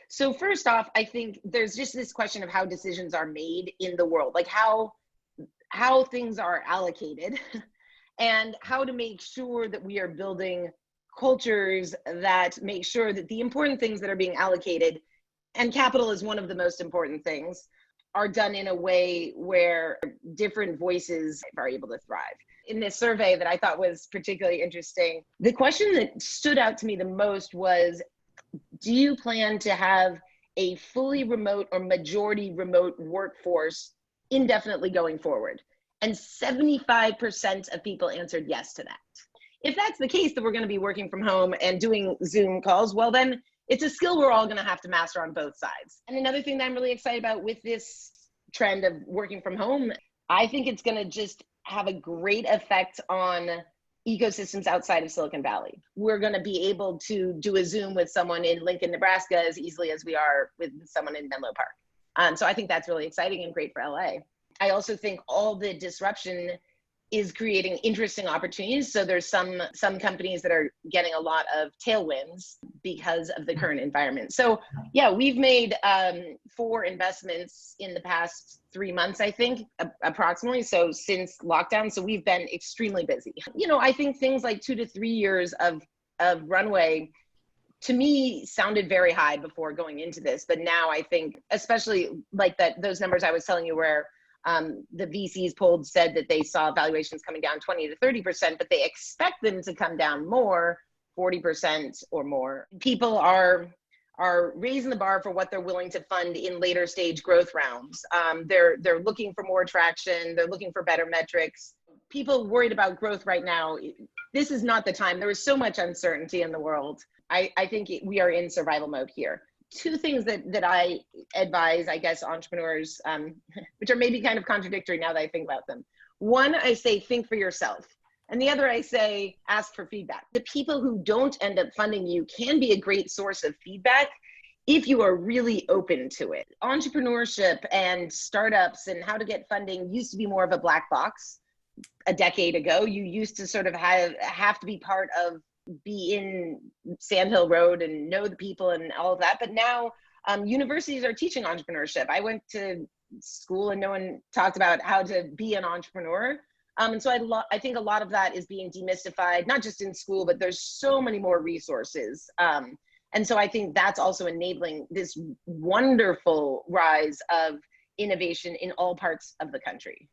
So first off, I think there's just this question of how decisions are made in the world, like how things are allocated and how to make sure that we are building cultures that make sure that the important things that are being allocated, and capital is one of the most important things, are done in a way where different voices are able to thrive. In this survey that I thought was particularly interesting, the question that stood out to me the most was, do you plan to have a fully remote or majority remote workforce indefinitely going forward? And 75% of people answered yes to that. If that's the case, that we're going to be working from home and doing Zoom calls, well, then it's a skill we're all going to have to master on both sides. And another thing that I'm really excited about with this trend of working from home, I think it's going to just have a great effect on ecosystems outside of Silicon Valley. We're going to be able to do a Zoom with someone in Lincoln, Nebraska as easily as we are with someone in Menlo Park. So I think that's really exciting and great for LA. I also think all the disruption is creating interesting opportunities. So there's some companies that are getting a lot of tailwinds because of the current environment. So yeah, we've made 4 investments in the past 3 months, I think, approximately. So since lockdown, so we've been extremely busy. You know, I think things like 2 to 3 years of runway, to me, sounded very high before going into this. But now I think, especially like those numbers I was telling you where the VCs polled said that they saw valuations coming down 20 to 30%, but they expect them to come down more, 40% or more. People are raising the bar for what they're willing to fund in later stage growth rounds. They're looking for more traction. They're looking for better metrics. People worried about growth right now, this is not the time. There is so much uncertainty in the world. I think we are in survival mode here. 2 things that I advise, I guess, entrepreneurs, which are maybe kind of contradictory now that I think about them. One, I say, think for yourself. And the other, I say, ask for feedback. The people who don't end up funding you can be a great source of feedback if you are really open to it. Entrepreneurship and startups and how to get funding used to be more of a black box a decade ago. You used to sort of have to be part of, be in Sand Hill Road and know the people and all of that. But now universities are teaching entrepreneurship. I went to school and no one talked about how to be an entrepreneur. And so I think a lot of that is being demystified, not just in school, but there's so many more resources. And so I think that's also enabling this wonderful rise of innovation in all parts of the country.